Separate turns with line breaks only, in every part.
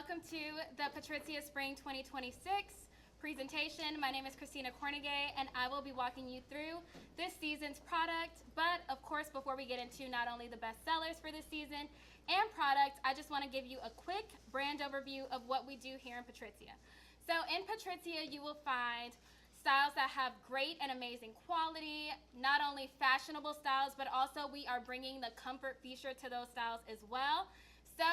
welcome to the Patrizia Spring 2026 presentation. My name is Christina Cornegay, and I will be walking you through this season's product. But of course, before we get into not only the best sellers for this season and product, I just want to give you a quick brand overview of what we do here in Patrizia. So in Patrizia, you will find styles that have great and amazing quality, not only fashionable styles, but also we are bringing the comfort feature to those styles as well. So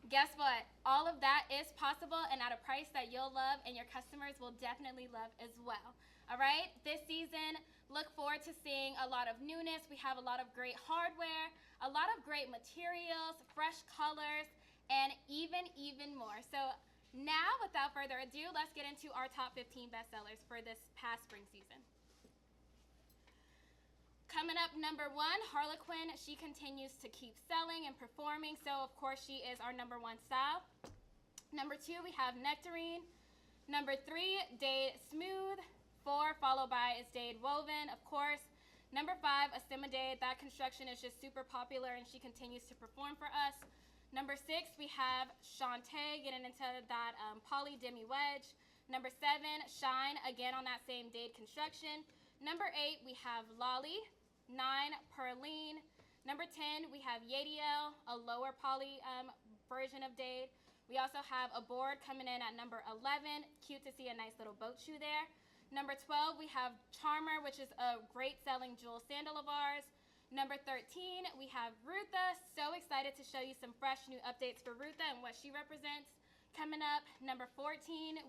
guess what? All of that is possible and at a price that you'll love and your customers will definitely love as well. All right, this season, look forward to seeing a lot of newness. We have a lot of great hardware, a lot of great materials, fresh colors, and even more. So now, without further ado, let's get into our top 15 bestsellers for this past spring season. Coming up, number one, Harlequin. She continues to keep selling and performing, so of course she is our number one style. Number two, we have Nectarine. Number three, Dade Smooth. 4, followed by is Dade Woven, of course. Number 5, Astimidade. That construction is just super popular and she continues to perform for us. Number 6, we have Shantae, getting into that poly demi wedge. Number 7, Shine, again on that same Dade construction. Number 8, we have Lolly. 9, Perline. Number 10, we have Yadiel, a lower poly version of Dade. We also have a board coming in at number 11. Cute to see a nice little boat shoe there. Number 12, we have Charmer, which is a great selling jewel sandal of ours. Number 13, we have Rutha. So excited to show you some fresh new updates for Rutha and what she represents. Coming up, number 14,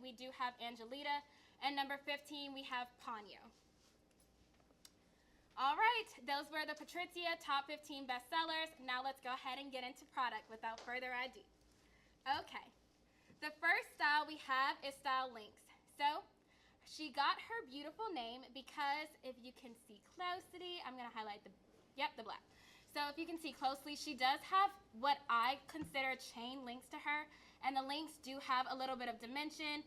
we do have Angelita. And number 15, we have Ponyo. All right, those were the Patrizia top 15 bestsellers. Now let's go ahead and get into product without further ado. Okay, the first style we have is style Lynx. So she got her beautiful name because if you can see closely, I'm gonna highlight the black. So if you can see closely, she does have what I consider chain links to her, and the links do have a little bit of dimension,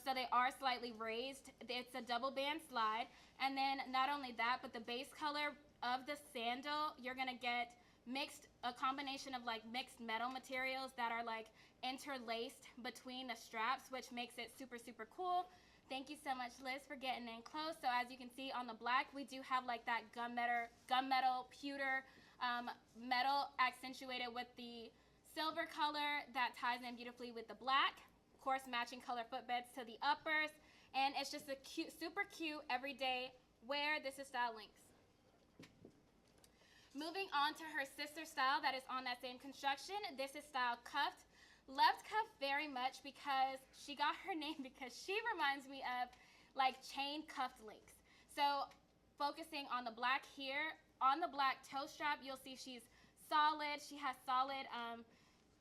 so they are slightly raised. It's a double band slide, and then not only that, but the base color of the sandal, you're gonna get a combination of like mixed metal materials that are like interlaced between the straps, which makes it super cool. Thank you so much, Liz, for getting in close. So as you can see on the black, we do have like that gunmetal pewter metal accentuated with the silver color that ties in beautifully with the black. Of course, matching color footbeds to the uppers. And it's just a cute, super cute everyday wear. This is style Lynx. Moving on to her sister style that is on that same construction. This is style Cuffed. Loved Cuffed very much because she got her name because she reminds me of like chain cuffed links. So focusing on the black here, on the black toe strap, you'll see she's solid. She has solid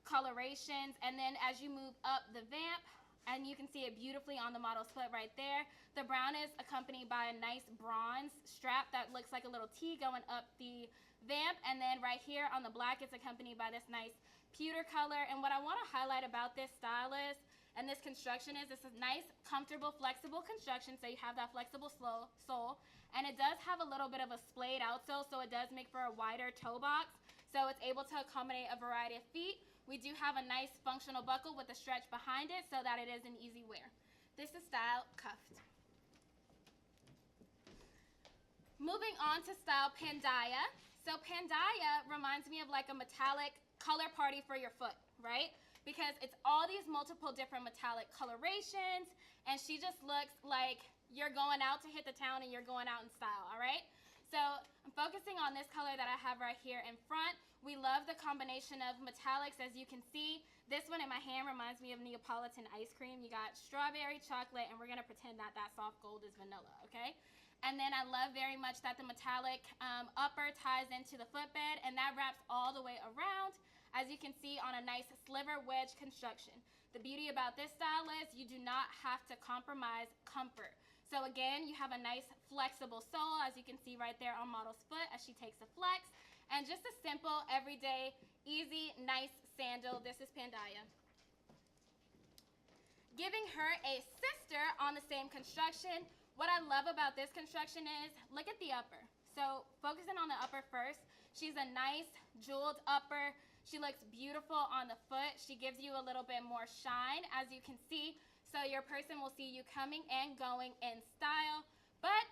colorations. And then as you move up the vamp, and you can see it beautifully on the model's foot right there, the brown is accompanied by a nice bronze strap that looks like a little T going up the vamp. And then right here on the black, it's accompanied by this nice pewter color. And what I want to highlight about this style is, and this construction is, it's a nice, comfortable, flexible construction. So you have that flexible sole, and it does have a little bit of a splayed outsole, so it does make for a wider toe box. So it's able to accommodate a variety of feet. We do have a nice functional buckle with a stretch behind it so that it is an easy wear. This is style Cuffed. Moving on to style Pandaya. So Pandaya reminds me of like a metallic color party for your foot, right? Because it's all these multiple different metallic colorations, and she just looks like you're going out to hit the town and you're going out in style, all right? So I'm focusing on this color that I have right here in front. We love the combination of metallics. As you can see, this one in my hand reminds me of Neapolitan ice cream. You got strawberry, chocolate, and we're gonna pretend that that soft gold is vanilla, okay? And then I love very much that the metallic upper ties into the footbed, and that wraps all the way around, as you can see, on a nice sliver wedge construction. The beauty about this style is you do not have to compromise comfort. So again, you have a nice flexible sole, as you can see right there on model's foot as she takes a flex, and just a simple, everyday, easy, nice sandal. This is Pandaya. Giving her a sister on the same construction. What I love about this construction is, look at the upper. So focusing on the upper first, she's a nice jeweled upper. She looks beautiful on the foot. She gives you a little bit more shine, as you can see. So your person will see you coming and going in style. But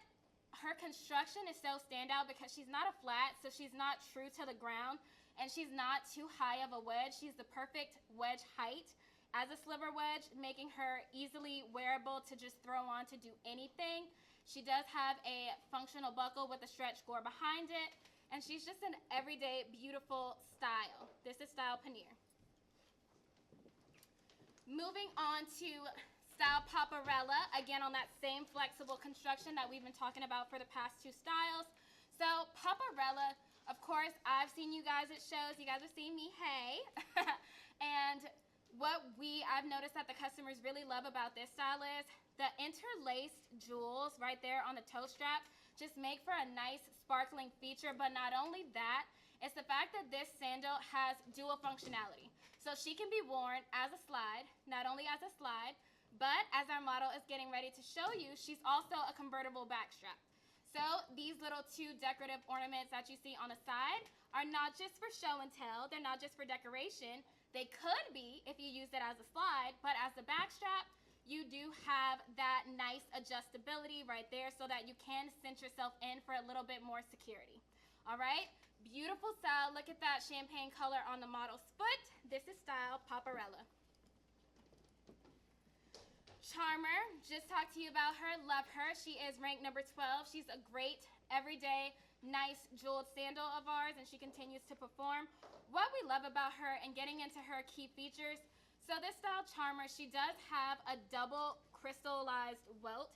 her construction is so standout because she's not a flat, so she's not true to the ground, and she's not too high of a wedge. She's the perfect wedge height as a sliver wedge, making her easily wearable to just throw on to do anything. She does have a functional buckle with a stretch gore behind it, and she's just an everyday beautiful style. This is style Pannier. Moving on to style Paparella, again on that same flexible construction that we've been talking about for the past two styles. So Paparella, of course, I've seen you guys at shows. You guys have seen me, hey. And what I've noticed that the customers really love about this style is the interlaced jewels right there on the toe strap just make for a nice sparkling feature. But not only that, it's the fact that this sandal has dual functionality. So she can be worn as a slide, not only as a slide, but as our model is getting ready to show you, she's also a convertible back strap. So these little two decorative ornaments that you see on the side are not just for show and tell. They're not just for decoration. They could be if you use it as a slide, but as the back strap, you do have that nice adjustability right there so that you can cinch yourself in for a little bit more security. All right, beautiful style. Look at that champagne color on the model's foot. This is style Paparella. Charmer, just talked to you about her, love her. She is ranked number 12. She's a great, everyday, nice jeweled sandal of ours, and she continues to perform. What we love about her and getting into her key features, so this style Charmer, she does have a double crystallized welt,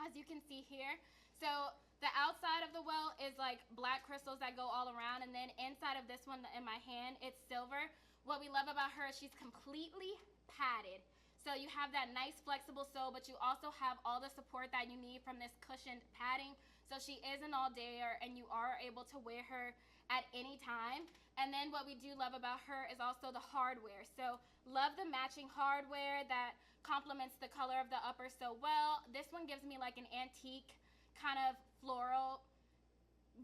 as you can see here. So the outside of the welt is like black crystals that go all around, and then inside of this one in my hand, it's silver. What we love about her is she's completely padded. So you have that nice flexible sole, but you also have all the support that you need from this cushioned padding. So she is an all-dayer, and you are able to wear her at any time. And then what we do love about her is also the hardware. So love the matching hardware that complements the color of the upper so well. This one gives me like an antique kind of floral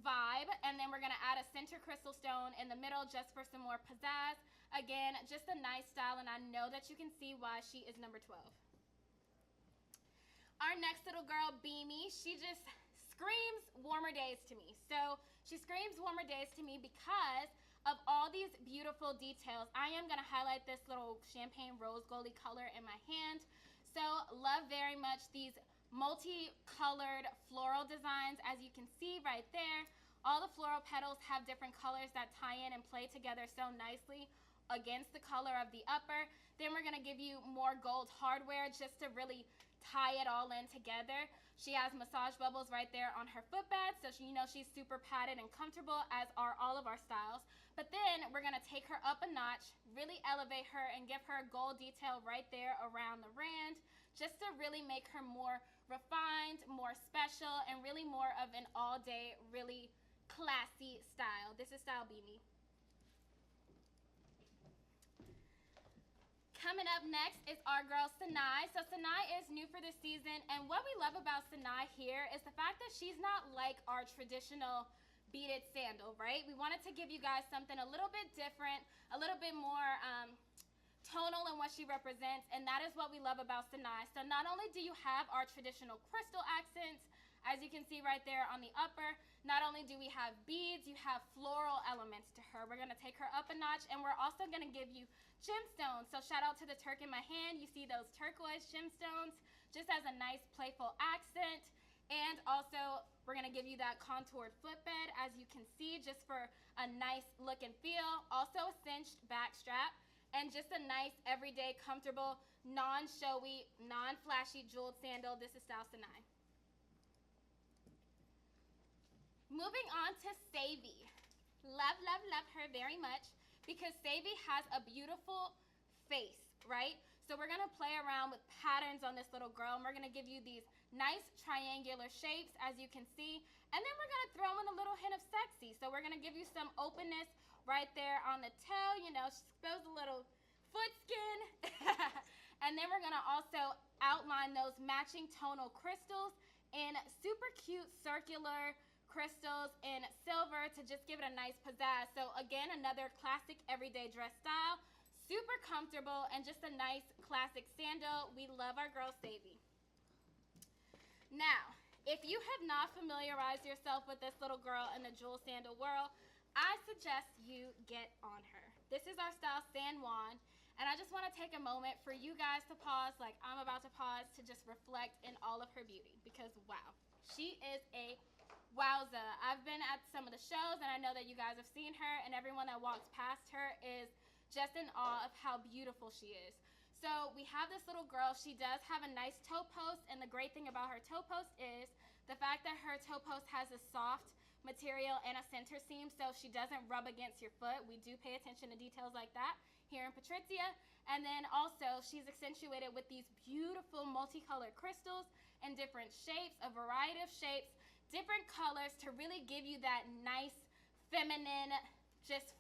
vibe. And then we're gonna add a center crystal stone in the middle just for some more pizzazz. Again, just a nice style, and I know that you can see why she is number 12. Our next little girl, Beamy, she just screams warmer days to me. So she screams warmer days to me because of all these beautiful details. I am gonna highlight this little champagne rose goldy color in my hand. So love very much these multi-colored floral designs, as you can see right there. All the floral petals have different colors that tie in and play together so nicely against the color of the upper. Then we're gonna give you more gold hardware just to really tie it all in together. She has massage bubbles right there on her footbed, so you know she's super padded and comfortable, as are all of our styles. But then we're gonna take her up a notch, really elevate her, and give her a gold detail right there around the rand, just to really make her more refined, more special, and really more of an all-day, really classy style. This is style Beamy. Coming up next is our girl Sanai. So Sanai is new for this season, and what we love about Sanai here is the fact that she's not like our traditional beaded sandal, right? We wanted to give you guys something a little bit different, a little bit more tonal in what she represents, and that is what we love about Sanai. So not only do you have our traditional crystal accents, as you can see right there on the upper, not only do we have beads, you have floral elements to her. We're gonna take her up a notch, and we're also gonna give you gemstones. So shout out to the Turk in my hand. You see those turquoise gemstones just as a nice playful accent. And also we're gonna give you that contoured footbed, as you can see, just for a nice look and feel. Also a cinched back strap, and just a nice everyday comfortable, non-showy, non-flashy jeweled sandal. This is style Sanai. Moving on to Savy. Love, love, love her very much because Savy has a beautiful face, right? So we're gonna play around with patterns on this little girl, and we're gonna give you these nice triangular shapes, as you can see, and then we're gonna throw in a little hint of sexy. So we're gonna give you some openness right there on the toe, you know, expose a little foot skin. And then we're gonna also outline those matching tonal crystals in super cute circular crystals in silver to just give it a nice pizzazz. So again, another classic everyday dress style, super comfortable, and just a nice classic sandal. We love our girl Savvy. Now, if you have not familiarized yourself with this little girl in the jewel sandal world, I suggest you get on her. This is our style San Juan, and I just want to take a moment for you guys to pause, like I'm about to pause, to just reflect in all of her beauty, because wow, she is a wowza. I've been at some of the shows, and I know that you guys have seen her, and everyone that walks past her is just in awe of how beautiful she is. So we have this little girl. She does have a nice toe post, and the great thing about her toe post is the fact that her toe post has a soft material and a center seam, so she doesn't rub against your foot. We do pay attention to details like that here in Patrizia. And then also she's accentuated with these beautiful multicolored crystals in different shapes, a variety of shapes, different colors to really give you that nice feminine, just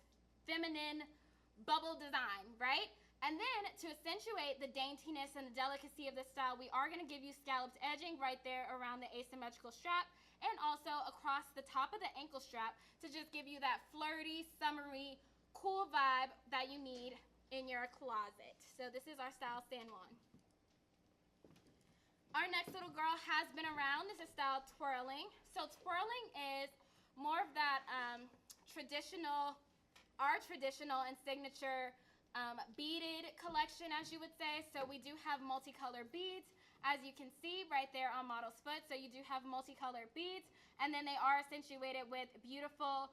feminine bubble design, right? And then to accentuate the daintiness and the delicacy of this style, we are going to give you scalloped edging right there around the asymmetrical strap, and also across the top of the ankle strap to just give you that flirty, summery, cool vibe that you need in your closet. So this is our style San Juan. Our next little girl has been around. This is style twirling. So twirling is more of that our traditional and signature beaded collection, as you would say. So we do have multicolored beads, as you can see right there on model's foot. So you do have multicolored beads, and then they are accentuated with beautiful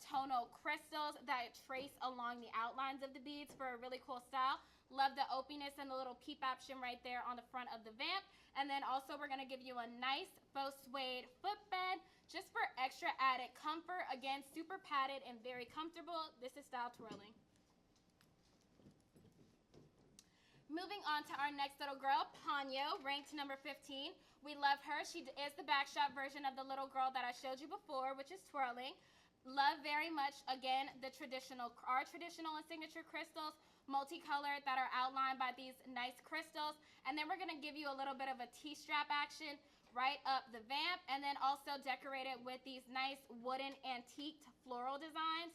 tonal crystals that trace along the outlines of the beads for a really cool style. Love the opiness and the little peep option right there on the front of the vamp. And then also we're going to give you a nice faux suede footbed just for extra added comfort. Again, super padded and very comfortable. This is style twirling. Moving on to our next little girl, Ponyo, ranked number 15. We love her. She is the backstrap version of the little girl that I showed you before, which is twirling. Love very much, again, our traditional and signature crystals, multicolored, that are outlined by these nice crystals. And then we're going to give you a little bit of a T-strap action right up the vamp, and then also decorated with these nice wooden antiqued floral designs,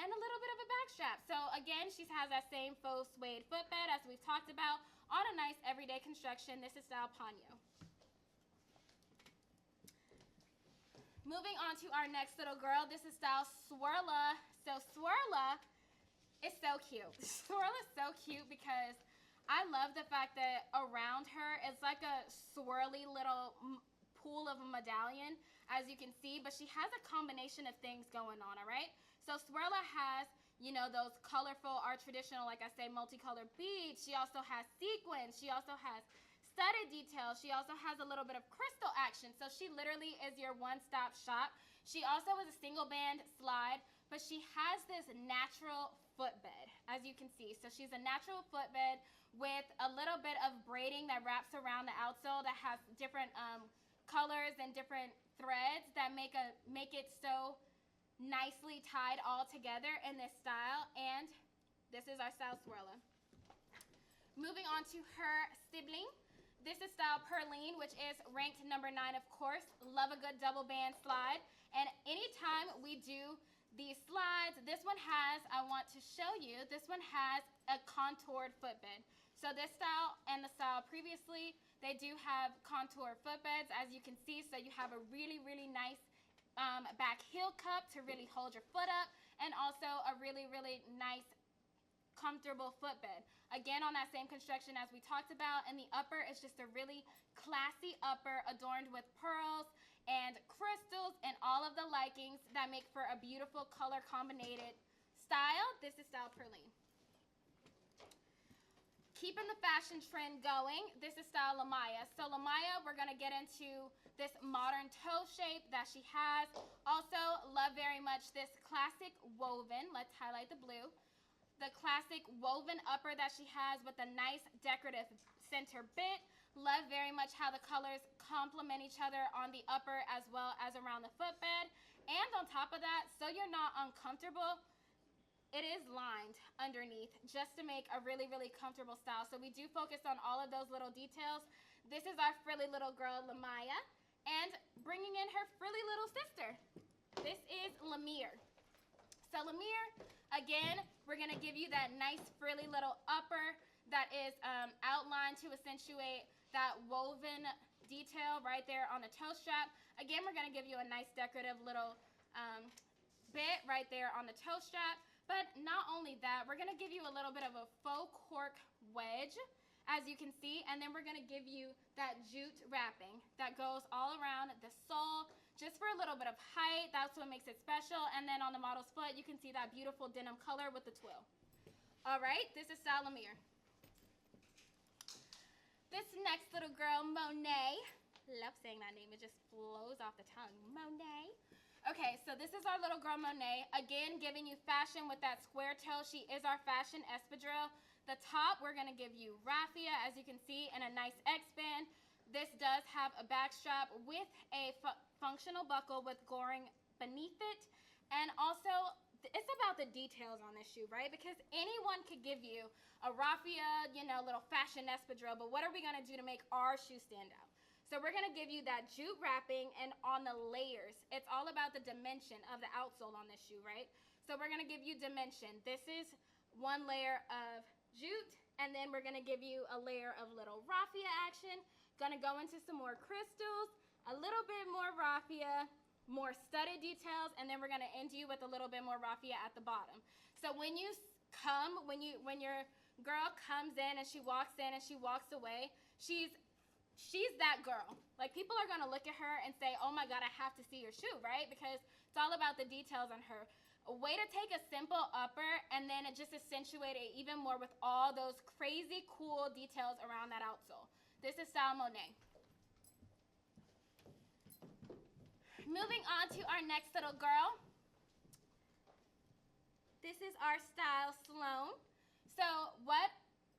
and a little bit of a backstrap. So again, she has that same faux suede footbed as we've talked about on a nice everyday construction. This is style Ponyo. Moving on to our next little girl. This is style Swirla. So Swirla is so cute. Swirla is so cute because I love the fact that around her it's like a swirly little pool of a medallion, as you can see, but she has a combination of things going on, all right? So Swirla has, you know, those colorful, our traditional, like I say, multicolored beads. She also has sequins. She also has studded details. She also has a little bit of crystal action. So she literally is your one-stop shop. She also is a single band slide, but she has this natural footbed, as you can see. So she's a natural footbed with a little bit of braiding that wraps around the outsole that has different colors and different threads that make it so nicely tied all together in this style. And this is our style Swirla. Moving on to her sibling. This is style Perline, which is ranked number 9, of course. Love a good double band slide. And anytime we do these slides, this one has, I want to show you, this one has a contoured footbed. So this style and the style previously, they do have contoured footbeds, as you can see. So you have a really, really nice back heel cup to really hold your foot up, and also a really, really nice comfortable footbed. Again, on that same construction as we talked about, and the upper is just a really classy upper adorned with pearls and crystals and all of the likings that make for a beautiful color combinated style. This is style Perline. Keeping the fashion trend going, this is style Lamaya. So Lamaya, we're going to get into this modern toe shape that she has. Also, love very much this classic woven. Let's highlight the blue. The classic woven upper that she has with a nice decorative center bit. Love very much how the colors complement each other on the upper as well as around the footbed. And on top of that, so you're not uncomfortable, it is lined underneath just to make a really, really comfortable style. So we do focus on all of those little details. This is our frilly little girl, Lamaya. And bringing in her frilly little sister. This is Lemire. So Lemire, again, we're going to give you that nice frilly little upper that is outlined to accentuate that woven detail right there on the toe strap. Again, we're going to give you a nice decorative little bit right there on the toe strap. But not only that, we're going to give you a little bit of a faux cork wedge, as you can see, and then we're going to give you that jute wrapping that goes all around the sole, just for a little bit of height. That's what makes it special. And then on the model's foot, you can see that beautiful denim color with the twill. All right, this is style Lemire. This next little girl, Monet, love saying that name, it just flows off the tongue, Monet. Okay, so this is our little girl Monet. Again, giving you fashion with that square toe. She is our fashion espadrille. The top, we're going to give you raffia, as you can see, and a nice X-band. This does have a back strap with a functional buckle with goring beneath it. And also, it's about the details on this shoe, right? Because anyone could give you a raffia, you know, little fashion espadrille, but what are we going to do to make our shoe stand out? So we're going to give you that jute wrapping, and on the layers, it's all about the dimension of the outsole on this shoe, right? So we're going to give you dimension. This is one layer of jute, and then we're going to give you a layer of little raffia action. Going to go into some more crystals, a little bit more raffia, more studded details, and then we're going to end you with a little bit more raffia at the bottom. So when you come, when your girl comes in and she walks in and she walks away, she's that girl. Like, people are going to look at her and say, oh my God, I have to see your shoe, right? Because it's all about the details on her. A way to take a simple upper and then it just accentuate it even more with all those crazy cool details around that outsole. This is style Monet. Moving on to our next little girl. This is our style Sloan. So what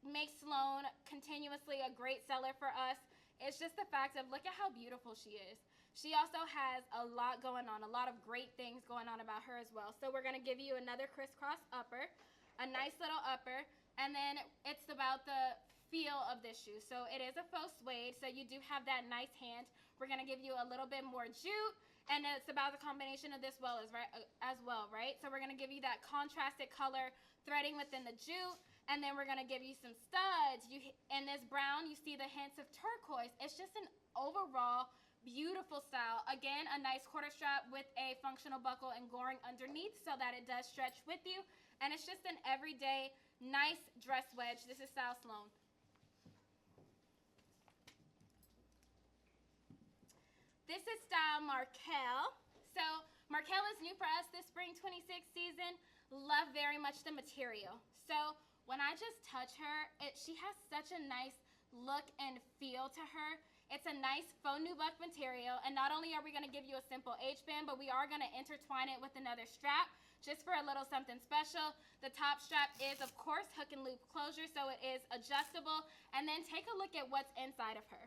makes Sloan continuously a great seller for us? It's just the fact of, look at how beautiful she is. She also has a lot going on, a lot of great things going on about her as well. So we're going to give you another crisscross upper, a nice little upper, and then it's about the feel of this shoe. So it is a faux suede, so you do have that nice hand. We're going to give you a little bit more jute, and it's about the combination of this as well, right? So we're going to give you that contrasted color threading within the jute. And then we're going to give you some studs. In this brown, you see the hints of turquoise. It's just an overall beautiful style. Again, a nice quarter strap with a functional buckle and goring underneath so that it does stretch with you. And it's just an everyday nice dress wedge. This is style Sloan. This is style Markel. So Markel is new for us this spring 26 season. Love very much the material. So when I just touch her, she has such a nice look and feel to her. It's a nice faux nubuck material, and not only are we going to give you a simple H-band, but we are going to intertwine it with another strap just for a little something special. The top strap is, of course, hook and loop closure, so it is adjustable. And then take a look at what's inside of her.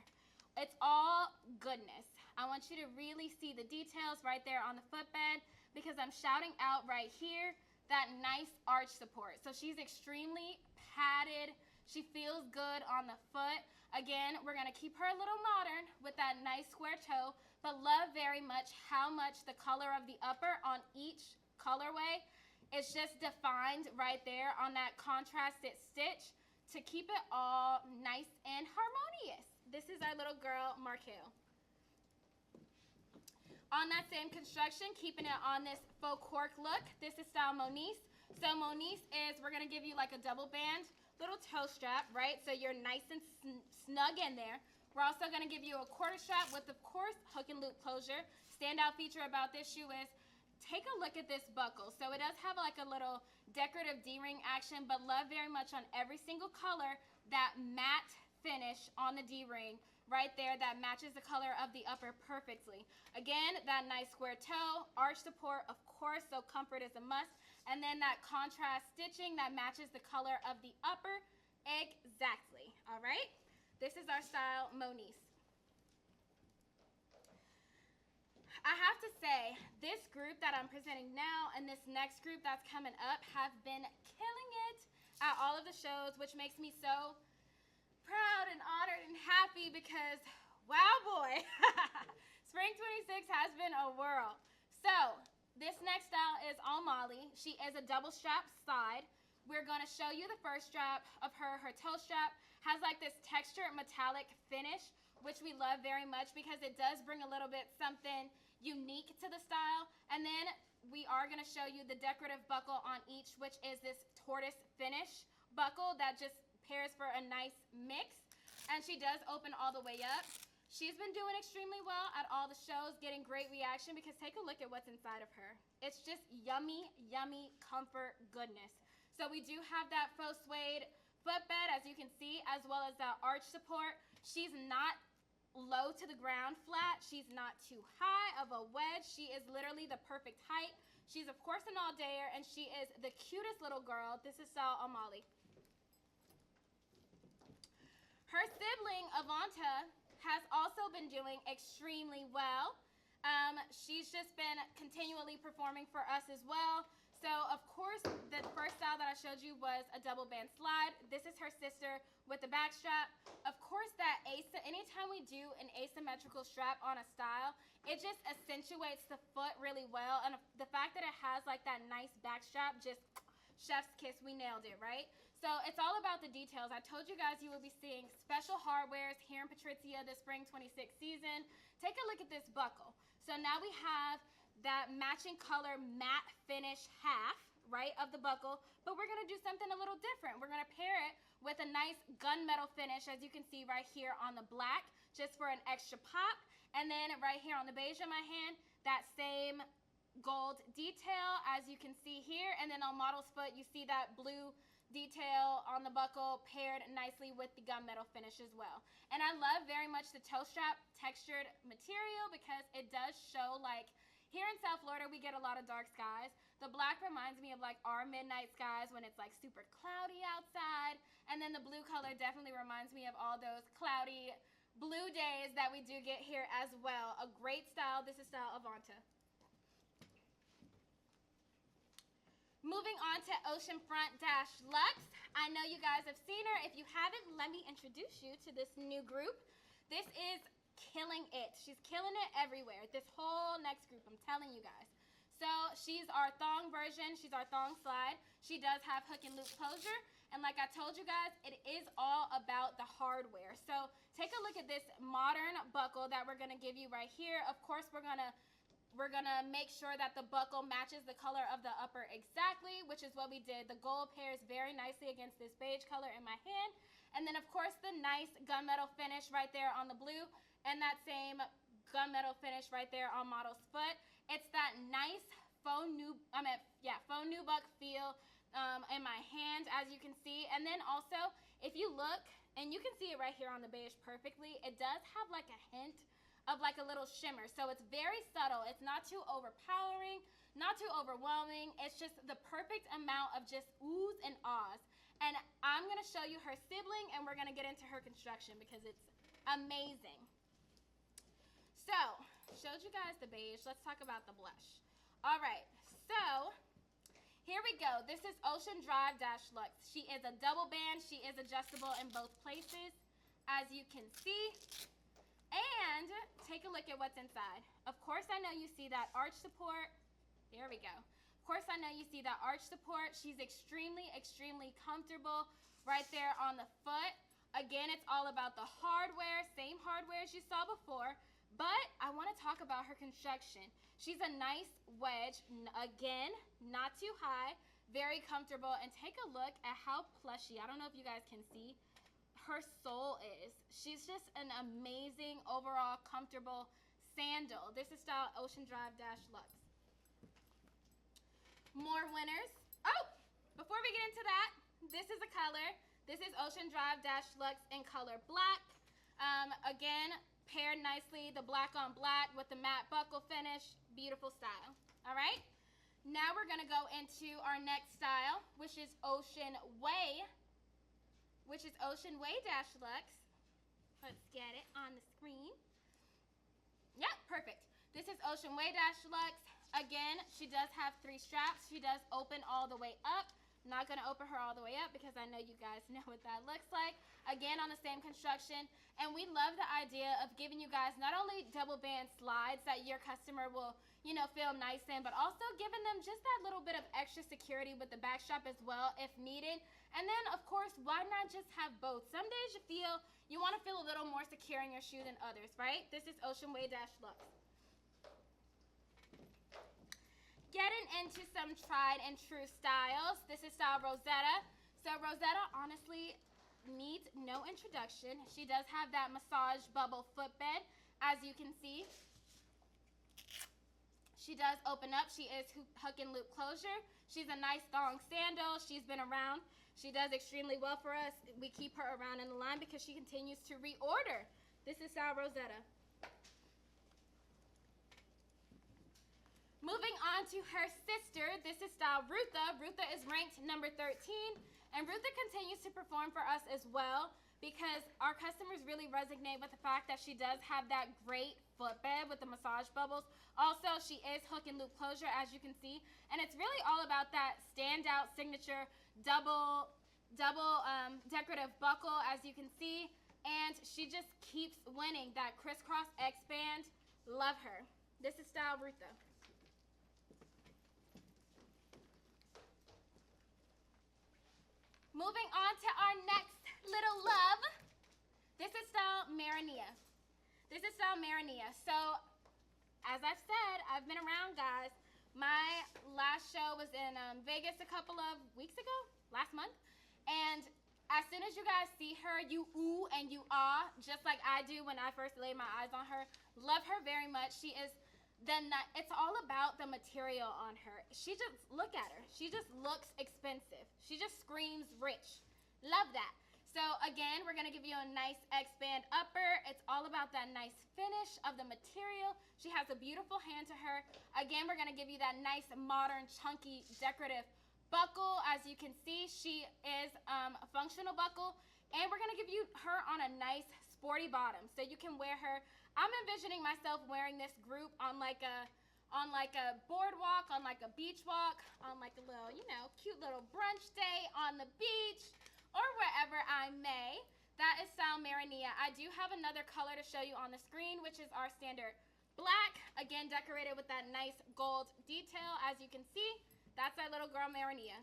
It's all goodness. I want you to really see the details right there on the footbed, because I'm shouting out right here that nice arch support. So she's extremely padded. She feels good on the foot. Again, we're going to keep her a little modern with that nice square toe, but love very much how much the color of the upper on each colorway is just defined right there on that contrasted stitch to keep it all nice and harmonious. This is our little girl, Markel. On that same construction, keeping it on this faux cork look, this is style Monice. So Monice is, we're going to give you like a double band little toe strap, right? So you're nice and snug in there. We're also going to give you a quarter strap with, of course, hook and loop closure. Standout feature about this shoe is, take a look at this buckle. So it does have like a little decorative D-ring action, but love very much on every single color that matte finish on the D-ring right there that matches the color of the upper perfectly. Again, that nice square toe, arch support, of course, so comfort is a must. And then that contrast stitching that matches the color of the upper exactly. All right? This is our style Monice. I have to say, this group that I'm presenting now and this next group that's coming up have been killing it at all of the shows, which makes me so proud and honored and happy because, wow, boy. Spring 26 has been a whirl. So this next style is all Molly. She is a double strap side. We're going to show you the first strap of her. Her toe strap has like this textured metallic finish, which we love very much because it does bring a little bit something unique to the style. And then we are going to show you the decorative buckle on each, which is this tortoise finish buckle that just pairs for a nice mix. And she does open all the way up. She's been doing extremely well at all the shows, getting great reaction because take a look at what's inside of her. It's just yummy, yummy comfort goodness. So we do have that faux suede footbed, as you can see, as well as that arch support. She's not low to the ground flat. She's not too high of a wedge. She is literally the perfect height. She's, of course, an all-dayer, and she is the cutest little girl. This is style Amali. Her sibling, Avanta, has also been doing extremely well. She's just been continually performing for us as well. So, of course, the first style that I showed you was a double band slide. This is her sister with the back strap. Of course, anytime we do an asymmetrical strap on a style, it just accentuates the foot really well. And the fact that it has like that nice back strap, just chef's kiss, we nailed it, right? So it's all about the details. I told you guys you will be seeing special hardwares here in Patrizia this spring 26 season. Take a look at this buckle. So now we have that matching color matte finish half, right, of the buckle, but we're gonna do something a little different. We're gonna pair it with a nice gunmetal finish, as you can see right here on the black, just for an extra pop. And then right here on the beige in my hand, that same gold detail, as you can see here. And then on model's foot, you see that blue detail on the buckle paired nicely with the gunmetal finish as well. And I love very much the toe strap textured material because it does show, like, here in South Florida, we get a lot of dark skies. The black reminds me of like our midnight skies when it's like super cloudy outside. And then the blue color definitely reminds me of all those cloudy blue days that we do get here as well. A great style. This is style Avanta. Moving on to Oceanfront Dash Luxe. I know you guys have seen her. If you haven't, let me introduce you to this new group. This is killing it. She's killing it everywhere. This whole next group, I'm telling you guys. So she's our thong version. She's our thong slide. She does have hook and loop closure. And like I told you guys, it is all about the hardware. So take a look at this modern buckle that we're going to give you right here. Of course, we're gonna make sure that the buckle matches the color of the upper exactly, which is what we did. The gold pairs very nicely against this beige color in my hand. And then, of course, the nice gunmetal finish right there on the blue, and that same gunmetal finish right there on model's foot. It's that nice faux nubuck feel in my hand, as you can see. And then also, if you look, and you can see it right here on the beige perfectly, it does have like a hint of like a little shimmer. So it's very subtle. It's not too overpowering, not too overwhelming. It's just the perfect amount of just oohs and ahs. And I'm gonna show you her sibling, and we're gonna get into her construction because it's amazing. So, showed you guys the beige. Let's talk about the blush. All right, so here we go. This is Ocean Drive Dash Luxe. She is a double band. She is adjustable in both places, as you can see. And take a look at what's inside. Of course, I know you see that arch support. There we go. Of course, I know you see that arch support. She's extremely, extremely comfortable right there on the foot. Again, it's all about the hardware, same hardware as you saw before. But I want to talk about her construction. She's a nice wedge. Again, not too high, very comfortable. And take a look at how plushy, I don't know if you guys can see, her sole is. She's just an amazing, overall comfortable sandal. This is style Ocean Drive Dash Luxe. More winners. Oh, before we get into that, this is a color. This is Ocean Drive Dash Luxe in color black. Again, paired nicely, the black on black with the matte buckle finish. Beautiful style. All right. Now we're gonna go into our next style, which is Ocean Way Dash Luxe. Let's get it on the screen. Yep, perfect. This is Ocean Way Dash Luxe. Again, she does have 3 straps. She does open all the way up, I'm not going to open her all the way up because I know you guys know what that looks like. Again, on the same construction. And we love the idea of giving you guys not only double band slides that your customer will, you know, feel nice in, but also giving them just that little bit of extra security with the back strap as well if needed. And then, of course, why not just have both? Some days you want to feel a little more secure in your shoe than others, right? This is Ocean Way Dash Lux. Getting into some tried and true styles. This is style Rosetta. So Rosetta honestly needs no introduction. She does have that massage bubble footbed, as you can see. She does open up. She is hook and loop closure. She's a nice thong sandal. She's been around. She does extremely well for us. We keep her around in the line because she continues to reorder. This is style Rosetta. Moving on to her sister, this is style Rutha. Rutha is ranked number 13, and Rutha continues to perform for us as well because our customers really resonate with the fact that she does have that great footbed with the massage bubbles. Also, she is hook and loop closure, as you can see, and it's really all about that standout signature double decorative buckle, as you can see, and she just keeps winning that crisscross X band. Love her. This is style Rutha. Moving on to our next little love. This is style Marinea. This is style Marinea. So, as I've said, I've been around, guys. My last show was in Vegas a couple of weeks ago, last month. And as soon as you guys see her, you ooh and you ah, just like I do when I first laid my eyes on her. Love her very much. She is it's all about the material on her. She just, look at her. She just looks expensive. She just screams rich. Love that. So again, we're going to give you a nice X-band upper. It's all about that nice finish of the material. She has a beautiful hand to her. Again, we're going to give you that nice modern chunky decorative buckle. As you can see, she is a functional buckle. And we're going to give you her on a nice sporty bottom. So you can wear her. I'm envisioning myself wearing this group on like a boardwalk, on like a beach walk, on like a little, you know, cute little brunch day on the beach or wherever I may. That is style Marinea. I do have another color to show you on the screen, which is our standard black. Again, decorated with that nice gold detail. As you can see, that's our little girl Marinea.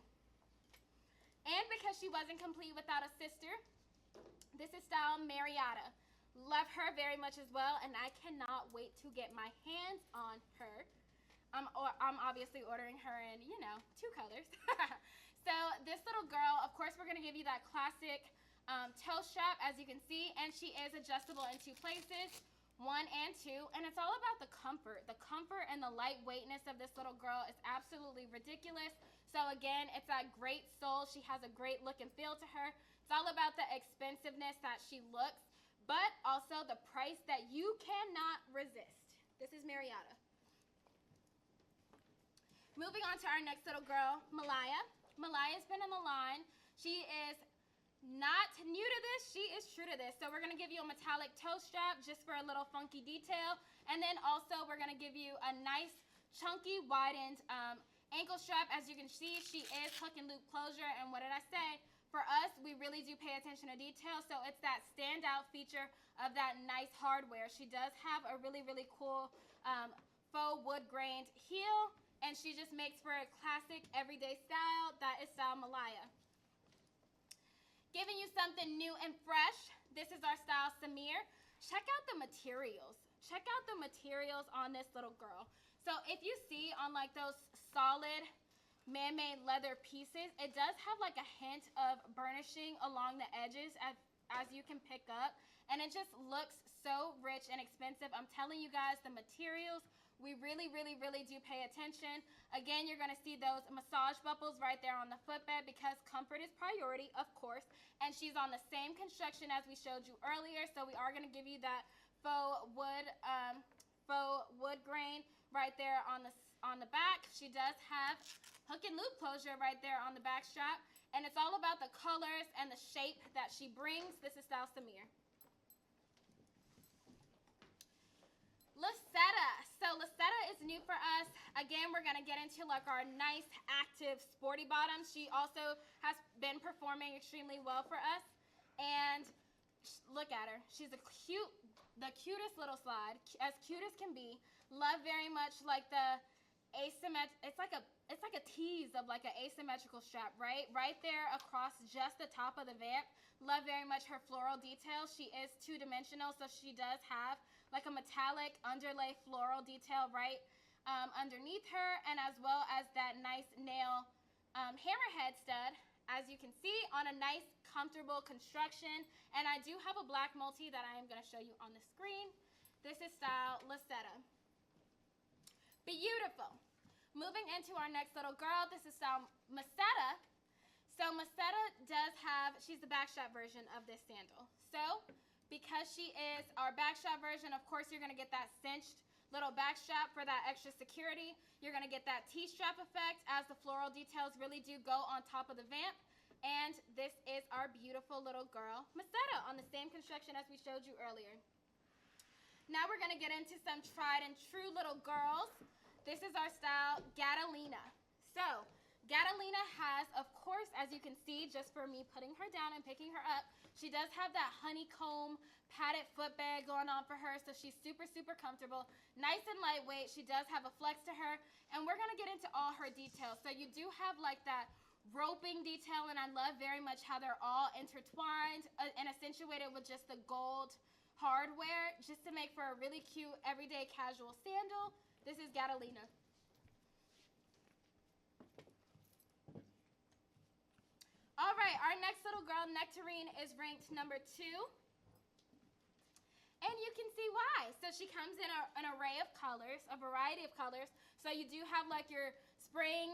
And because she wasn't complete without a sister, this is style Marietta. Love her very much as well, and I cannot wait to get my hands on her. I'm obviously ordering her in, you know, 2 colors. So this little girl, of course, we're going to give you that classic toe strap, as you can see, and she is adjustable in 2 places, 1 and 2, and it's all about the comfort. The comfort and the lightweightness of this little girl is absolutely ridiculous. So again, it's that great sole. She has a great look and feel to her. It's all about the expensiveness that she looks, but also the price that you cannot resist. This is Marietta. Moving on to our next little girl, Malaya. Malaya's been in the line. She is not new to this. She is true to this. So we're going to give you a metallic toe strap just for a little funky detail. And then also we're going to give you a nice chunky widened ankle strap. As you can see, she is hook and loop closure. And what did I say? For us, we really do pay attention to detail, so it's that standout feature of that nice hardware. She does have a really, really cool faux wood-grained heel, and she just makes for a classic everyday style. That is style Malaya. Giving you something new and fresh, this is our style Samir. Check out the materials. Check out the materials on this little girl. So if you see on like those solid man-made leather pieces, it does have like a hint of burnishing along the edges as you can pick up, and it just looks so rich and expensive. I'm telling you guys, the materials, we really, really, really do pay attention. Again, you're going to see those massage bubbles right there on the footbed because comfort is priority, of course, and she's on the same construction as we showed you earlier, so we are going to give you that faux wood grain right there on the back. She does have hook and loop closure right there on the back strap, and it's all about the colors and the shape that she brings. This is style Samir. Lucetta. So So Lucetta is new for us. Again, we're gonna get into like our nice, active, sporty bottoms. She also has been performing extremely well for us. And look at her. She's the cutest little slide, as cute as can be. Love very much like the it's like a tease of like an asymmetrical strap, right? Right there across just the top of the vamp. Love very much her floral detail. She is two-dimensional, so she does have like a metallic underlay floral detail right underneath her, and as well as that nice nail hammerhead stud, as you can see, on a nice, comfortable construction. And I do have a black multi that I am going to show you on the screen. This is style Lucetta. Beautiful. Moving into our next little girl, this is style Macetta. So Macetta does have, she's the backstrap version of this sandal. So because she is our backstrap version, of course you're going to get that cinched little backstrap for that extra security. You're going to get that T-strap effect as the floral details really do go on top of the vamp. And this is our beautiful little girl Macetta on the same construction as we showed you earlier. Now we're going to get into some tried and true little girls. This is our style Gatalina. So Gatalina has, of course, as you can see, just for me putting her down and picking her up, she does have that honeycomb padded footbed going on for her, so she's super, super comfortable. Nice and lightweight. She does have a flex to her, and we're going to get into all her details. So you do have like that roping detail, and I love very much how they're all intertwined and accentuated with just the gold hardware, just to make for a really cute everyday casual sandal. This is Gatalina. All right, our next little girl, Nectarine, is ranked number 2. And you can see why. So she comes in an array of colors, a variety of colors. So you do have like your spring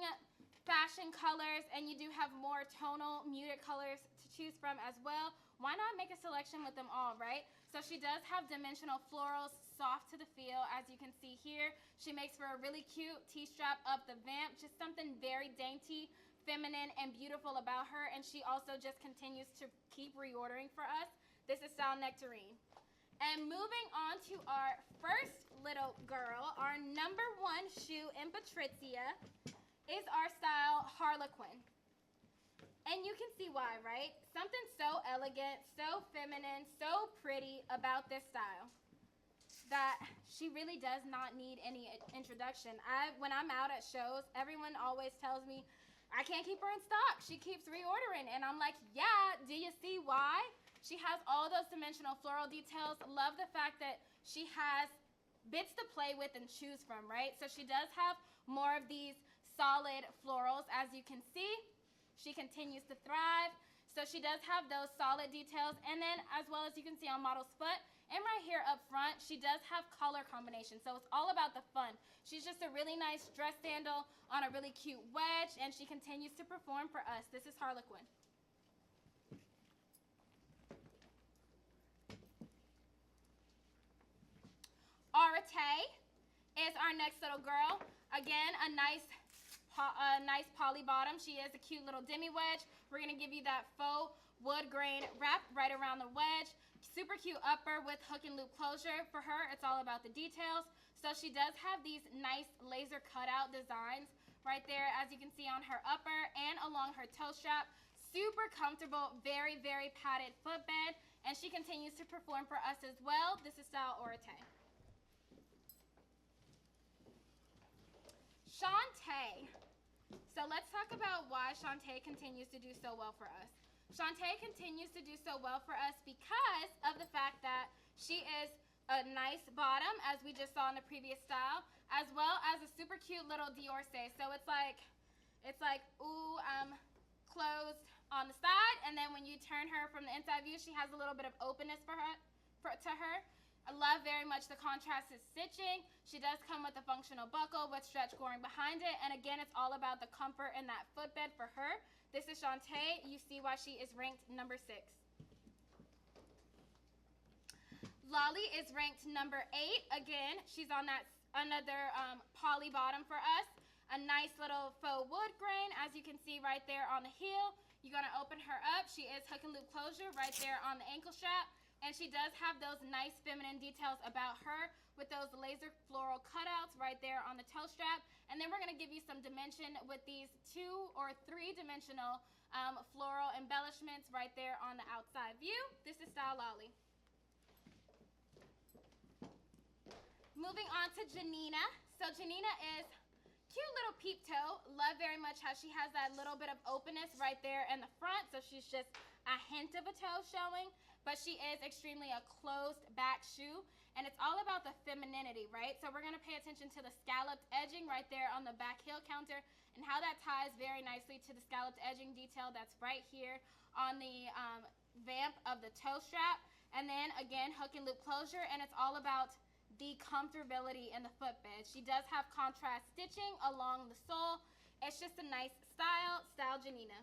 fashion colors, and you do have more tonal, muted colors to choose from as well. Why not make a selection with them all, right? So she does have dimensional florals, soft to the feel, as you can see here. She makes for a really cute T-strap up the vamp, just something very dainty, feminine, and beautiful about her. And she also just continues to keep reordering for us. This is style Nectarine. And moving on to our first little girl, our number 1 shoe in Patrizia is our style Harlequin. And you can see why, right? Something so elegant, so feminine, so pretty about this style that she really does not need any introduction. When I'm out at shows, everyone always tells me, I can't keep her in stock. She keeps reordering. And I'm like, yeah, do you see why? She has all those dimensional floral details. Love the fact that she has bits to play with and choose from, right? So she does have more of these solid florals, as you can see. She continues to thrive. So she does have those solid details. And then as well as you can see on model's foot, and right here up front, she does have color combination. So it's all about the fun. She's just a really nice dress sandal on a really cute wedge, and she continues to perform for us. This is Harlequin. Arate is our next little girl. Again, a nice poly bottom. She is a cute little demi wedge. We're going to give you that faux wood grain wrap right around the wedge. Super cute upper with hook and loop closure. For her, it's all about the details. So she does have these nice laser cutout designs right there, as you can see on her upper and along her toe strap. Super comfortable, very, very padded footbed. And she continues to perform for us as well. This is style Orate. Shantae. So let's talk about why Shantae continues to do so well for us. Shantae continues to do so well for us because of the fact that she is a nice bottom, as we just saw in the previous style, as well as a super cute little diorce. So it's like closed on the side, and then when you turn her from the inside view, she has a little bit of openness to her. I love very much the contrasted stitching. She does come with a functional buckle with stretch going behind it. And again, it's all about the comfort in that footbed for her. This is Shantae. You see why she is ranked number 6. Lolly is ranked number 8. Again, she's on that another poly bottom for us. A nice little faux wood grain, as you can see right there on the heel. You're going to open her up. She is hook and loop closure right there on the ankle strap. And she does have those nice feminine details about her with those laser floral cutouts right there on the toe strap. And then we're going to give you some dimension with these 2 or 3 dimensional floral embellishments right there on the outside view. This is style Lolly. Moving on to Janina. So Janina is cute little peep toe. Love very much how she has that little bit of openness right there in the front. So she's just a hint of a toe showing, but she is extremely a closed back shoe. And it's all about the femininity, right? So we're going to pay attention to the scalloped edging right there on the back heel counter and how that ties very nicely to the scalloped edging detail that's right here on the vamp of the toe strap. And then again, hook and loop closure, and it's all about the comfortability in the footbed. She does have contrast stitching along the sole. It's just a nice style Janina.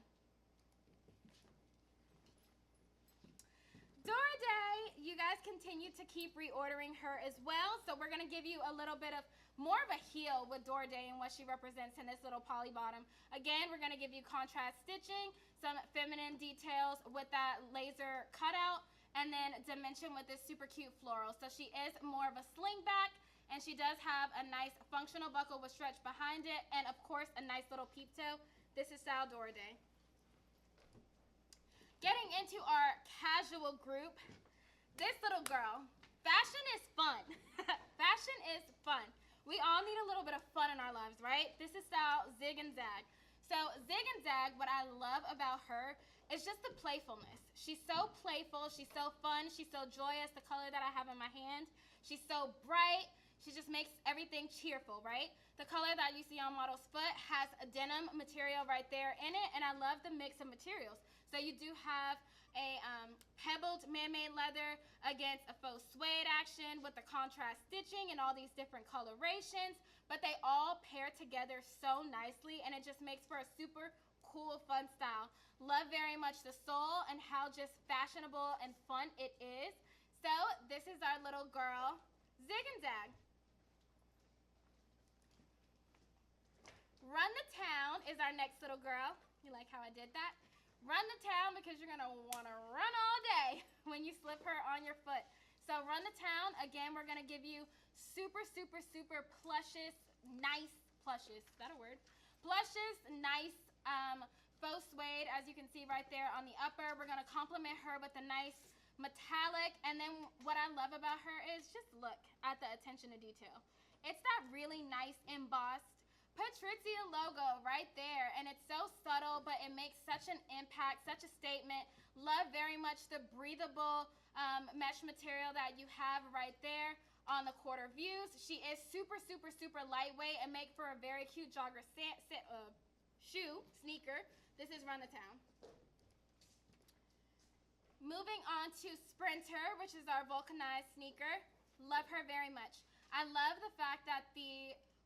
Dora Day, you guys continue to keep reordering her as well. So we're going to give you a little bit of more of a heel with Dora Day and what she represents in this little poly bottom. Again, we're going to give you contrast stitching, some feminine details with that laser cutout, and then dimension with this super cute floral. So she is more of a sling back, and she does have a nice functional buckle with stretch behind it, and of course a nice little peep toe. This is style Dora Day. Getting into our casual group, this little girl, fashion is fun. Fashion is fun. We all need a little bit of fun in our lives, right? This is style Zig and Zag. So Zig and Zag, what I love about her is just the playfulness. She's so playful, she's so fun, she's so joyous, the color that I have in my hand. She's so bright, she just makes everything cheerful, right? The color that you see on model's foot has a denim material right there in it, and I love the mix of materials. So you do have a pebbled man-made leather against a faux suede action with the contrast stitching and all these different colorations, but they all pair together so nicely, and it just makes for a super cool, fun style. Love very much the sole and how just fashionable and fun it is. So this is our little girl, Zig and Zag. Run the Town is our next little girl. You like how I did that? Run the Town because you're going to want to run all day when you slip her on your foot. So Run the Town, again, we're going to give you super, super, super plushes, nice plushes. Is that a word? Plushes, nice faux suede, as you can see right there on the upper. We're going to complement her with a nice metallic. And then what I love about her is just look at the attention to detail. It's that really nice embossed Patrizia logo right there, and it's so subtle, but it makes such an impact, such a statement. Love very much the breathable mesh material that you have right there on the quarter views. She is super, super, super lightweight and make for a very cute jogger sneaker. This is Run the Town. Moving on to Sprinter, which is our vulcanized sneaker. Love her very much. I love the fact that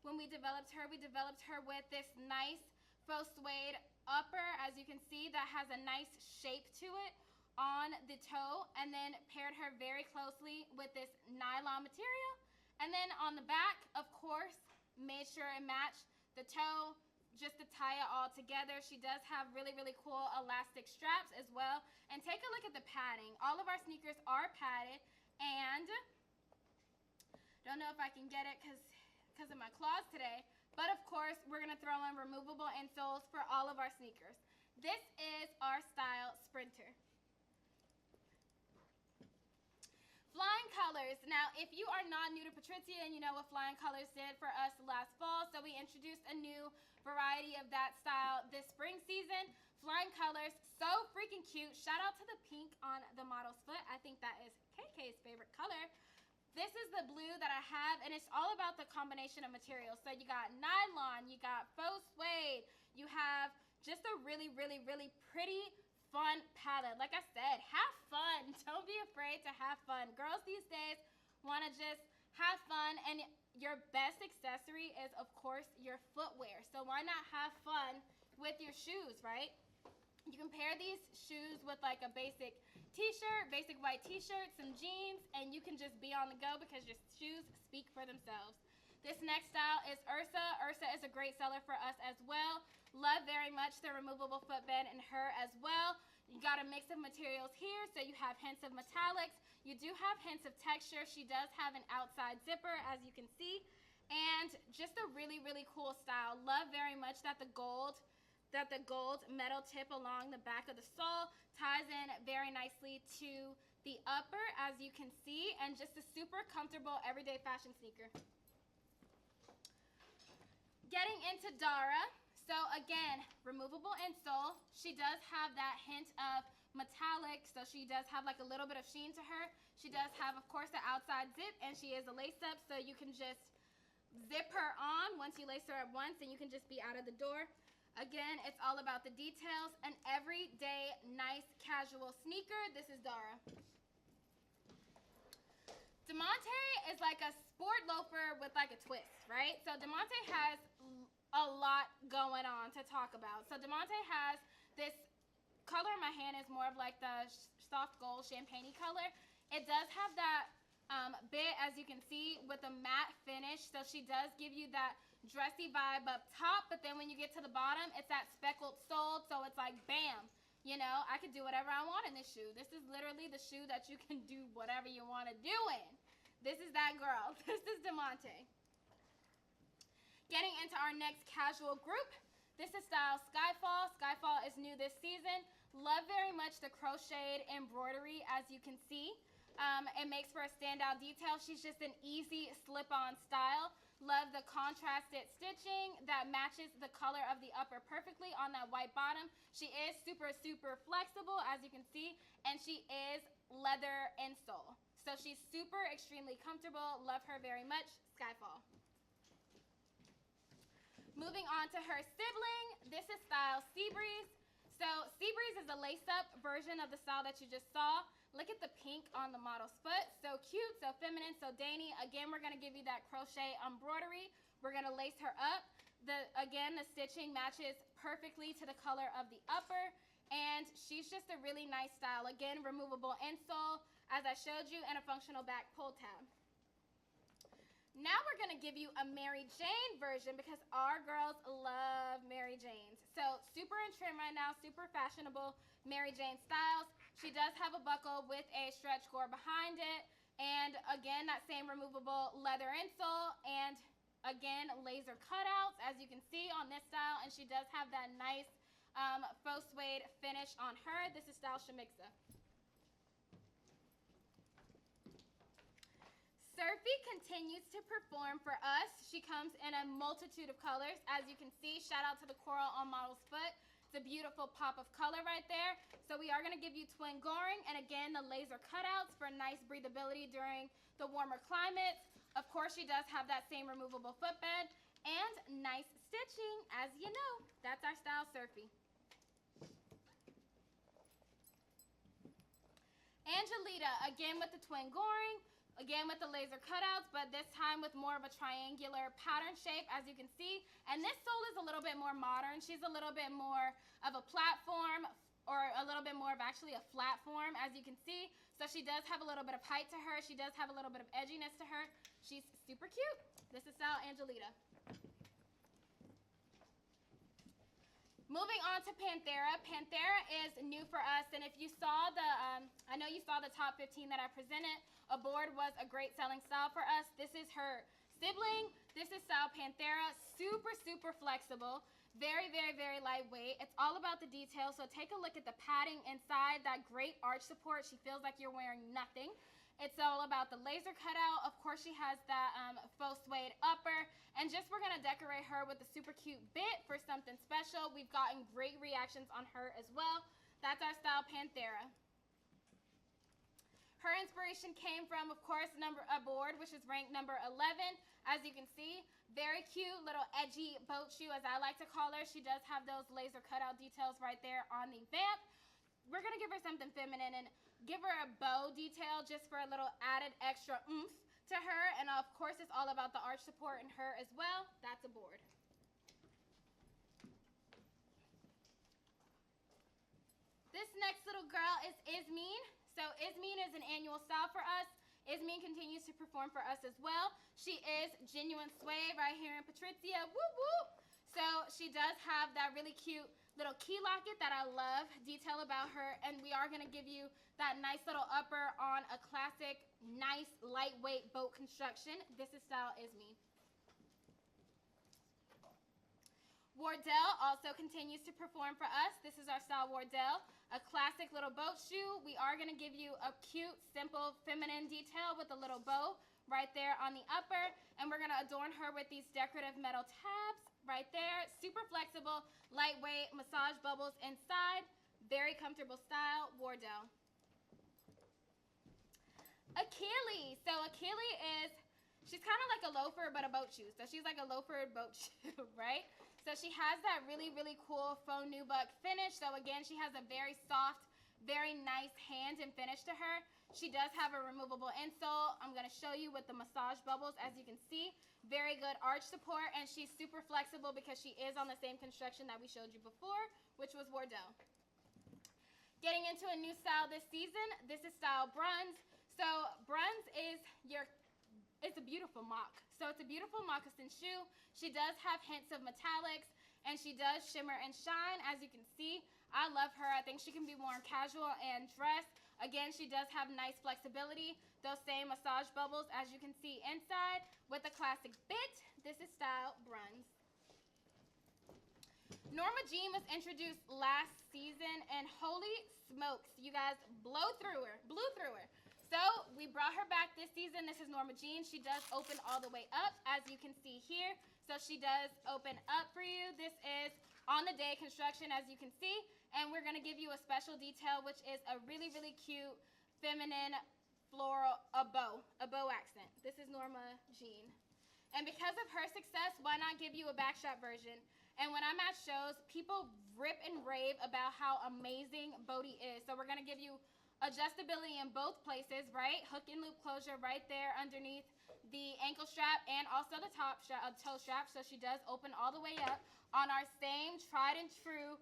when we developed her with this nice faux suede upper, as you can see, that has a nice shape to it on the toe, and then paired her very closely with this nylon material. And then on the back, of course, made sure it matched the toe, just to tie it all together. She does have really, really cool elastic straps as well. And take a look at the padding. All of our sneakers are padded, and don't know if I can get it because of my claws today, but of course we're going to throw in removable insoles for all of our sneakers. This is our style Sprinter. Flying Colors. Now, if you are not new to Patrizia, and you know what Flying Colors did for us last fall, so we introduced a new variety of that style this spring season. Flying Colors, so freaking cute. Shout out to the pink on the model's foot. I think that is KK's favorite color. This is the blue that I have, and it's all about the combination of materials. So you got nylon, you got faux suede, you have just a really, really, really pretty, fun palette. Like I said, have fun. Don't be afraid to have fun. Girls these days want to just have fun, and your best accessory is, of course, your footwear. So why not have fun with your shoes, right? You can pair these shoes with like a basic t-shirt, basic white t-shirt, some jeans, and you can just be on the go because your shoes speak for themselves. This next style is Ursa. Ursa is a great seller for us as well. Love very much the removable footbed in her as well. You got a mix of materials here, so you have hints of metallics. You do have hints of texture. She does have an outside zipper, as you can see, and just a really, really cool style. Love very much that the gold metal tip along the back of the sole ties in very nicely to the upper, as you can see, and just a super comfortable everyday fashion sneaker. Getting into Dara. So again, removable insole. She does have that hint of metallic, so she does have like a little bit of sheen to her. She does have, of course, the outside zip, and she is a lace up, so you can just zip her on once you lace her up once, and you can just be out of the door. Again, it's all about the details. An everyday, nice, casual sneaker. This is Dara. Demonte is like a sport loafer with like a twist, right? So Demonte has a lot going on to talk about. So Demonte has this color in my hand is more of like the soft gold champagne color. It does have that bit, as you can see, with a matte finish. So she does give you that dressy vibe up top, but then when you get to the bottom, it's that speckled sole. So it's like, bam, you know, I could do whatever I want in this shoe. This is literally the shoe that you can do whatever you want to do in. This is that girl. This is Demonte. Getting into our next casual group, this is style Skyfall. Skyfall is new this season. Love very much the crocheted embroidery, as you can see. It makes for a standout detail. She's just an easy slip-on style. Love the contrasted stitching that matches the color of the upper perfectly on that white bottom. She is super, super flexible, as you can see, and she is leather insole. So she's super, extremely comfortable. Love her very much. Skyfall. Moving on to her sibling, this is style Seabreeze. So Seabreeze is a lace-up version of the style that you just saw. Look at the pink on the model's foot. So cute, so feminine, so dainty. Again, we're going to give you that crochet embroidery. We're going to lace her up. Again, the stitching matches perfectly to the color of the upper. And she's just a really nice style. Again, removable insole, as I showed you, and a functional back pull tab. Now we're going to give you a Mary Jane version because our girls love Mary Janes. So super in trend right now, super fashionable Mary Jane styles. She does have a buckle with a stretch gore behind it. And again, that same removable leather insole. And again, laser cutouts, as you can see on this style. And she does have that nice faux suede finish on her. This is style Shamixa. Surfy continues to perform for us. She comes in a multitude of colors. As you can see, shout out to the coral on model's foot. It's a beautiful pop of color right there. So we are going to give you twin goring, and again, the laser cutouts for nice breathability during the warmer climates. Of course, she does have that same removable footbed and nice stitching. As you know, that's our style Surfy. Angelita, again with the twin goring. Again with the laser cutouts, but this time with more of a triangular pattern shape, as you can see. And this sole is a little bit more modern. She's a little bit more of a platform, or a little bit more of actually a flat form, as you can see. So she does have a little bit of height to her. She does have a little bit of edginess to her. She's super cute. This is style Angelita. Moving on to Panthera. Panthera is new for us, and if you saw the, I know you saw the top 15 that I presented. Aboard was a great selling style for us. This is her sibling. This is style Panthera. Super, super flexible. Very, very, very lightweight. It's all about the details, so take a look at the padding inside, that great arch support. She feels like you're wearing nothing. It's all about the laser cutout. Of course, she has that faux suede upper. And just we're going to decorate her with a super cute bit for something special. We've gotten great reactions on her as well. That's our style Panthera. Her inspiration came from, of course, Aboard, which is ranked number 11. As you can see, very cute, little edgy boat shoe, as I like to call her. She does have those laser cutout details right there on the vamp. We're going to give her something feminine and give her a bow detail just for a little added extra oomph to her. And of course, it's all about the arch support in her as well. That's Aboard. This next little girl is Ismeen. So Ismeen is an annual style for us. Ismeen continues to perform for us as well. She is genuine suede right here in Patrizia. Whoop, whoop. So she does have that really cute little key locket that I love detail about her, and we are going to give you that nice little upper on a classic, nice, lightweight boat construction. This is style is me. Wardell also continues to perform for us. This is our style Wardell, a classic little boat shoe. We are going to give you a cute, simple, feminine detail with a little bow right there on the upper, and we're going to adorn her with these decorative metal tabs right there. Super flexible, lightweight, massage bubbles inside. Very comfortable style, Wardell. Achille. So Achille is, she's kind of like a loafer but a boat shoe. So she's like a loafer boat shoe, right? So she has that really, really cool faux nubuck finish. So again, she has a very soft, very nice hand and finish to her. She does have a removable insole. I'm going to show you with the massage bubbles, as you can see. Very good arch support, and she's super flexible because she is on the same construction that we showed you before, which was Wardell. Getting into a new style this season, this is style Bruns. So Bruns is it's a beautiful mock. So it's a beautiful moccasin shoe. She does have hints of metallics, and she does shimmer and shine, as you can see. I love her. I think she can be worn casual and dress. Again, she does have nice flexibility. Those same massage bubbles, as you can see inside, with a classic bit. This is style Bruns. Norma Jean was introduced last season, and holy smokes, you guys blew through her. So we brought her back this season. This is Norma Jean. She does open all the way up, as you can see here. So she does open up for you. This is on the day construction, as you can see. And we're going to give you a special detail, which is a really, really cute feminine floral, a bow accent. This is Norma Jean. And because of her success, why not give you a backstrap version? And when I'm at shows, people rip and rave about how amazing Bodhi is. So we're going to give you adjustability in both places, right? Hook and loop closure right there underneath the ankle strap and also the top toe strap. So she does open all the way up on our same tried and true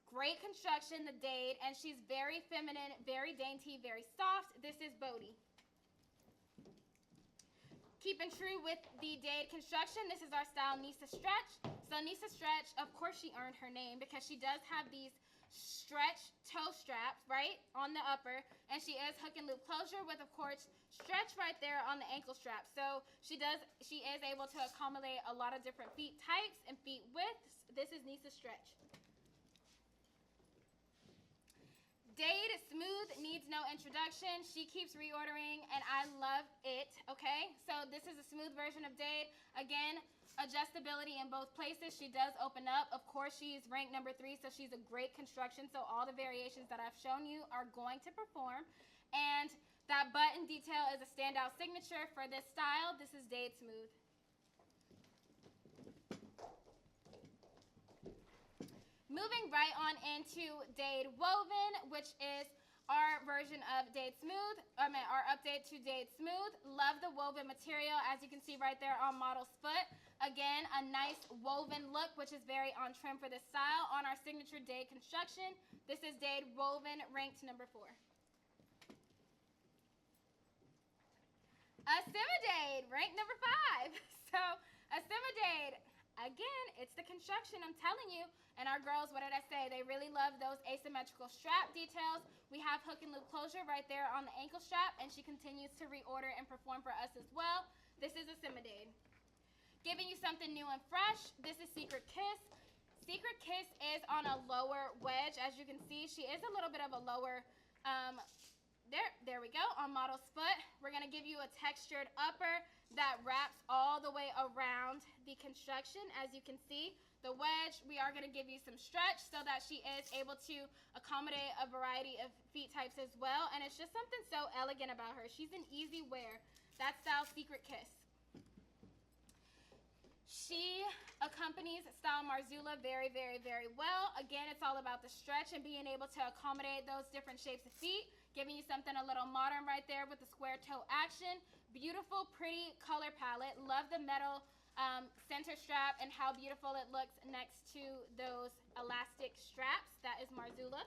great construction, the Dade, and she's very feminine, very dainty, very soft. This is Bodhi. Keeping true with the Dade construction, this is our style Nisa Stretch. So Nisa Stretch, of course she earned her name because she does have these stretch toe straps right on the upper, and she is hook and loop closure with, of course, stretch right there on the ankle strap. So she is able to accommodate a lot of different feet types and feet widths. This is Nisa Stretch. Dade Smooth needs no introduction. She keeps reordering, and I love it, okay? So this is a smooth version of Dade. Again, adjustability in both places. She does open up. Of course, she's ranked number 3, so she's a great construction. So all the variations that I've shown you are going to perform. And that button detail is a standout signature for this style. This is Dade Smooth. Moving right on into Dade Woven, which is our version of Dade Smooth, our update to Dade Smooth. Love the woven material, as you can see right there on model's foot. Again, a nice woven look, which is very on trend for this style on our signature Dade construction. This is Dade Woven, ranked number 4. Assimidade, ranked number 5. So, Assimidade, again, it's the construction, I'm telling you. And our girls, what did I say? They really love those asymmetrical strap details. We have hook and loop closure right there on the ankle strap, and she continues to reorder and perform for us as well. This is Assimidade. Giving you something new and fresh, this is Secret Kiss. Secret Kiss is on a lower wedge. As you can see, she is a little bit of a lower, there we go, on model's foot. We're going to give you a textured upper that wraps all the way around the construction, as you can see. The wedge, we are going to give you some stretch so that she is able to accommodate a variety of feet types as well. And it's just something so elegant about her. She's an easy wear. That's style Secret Kiss. She accompanies style Marzula very, very, very well. Again, it's all about the stretch and being able to accommodate those different shapes of feet. Giving you something a little modern right there with the square toe action. Beautiful, pretty color palette. Love the metal center strap and how beautiful it looks next to those elastic straps. That is Marzula.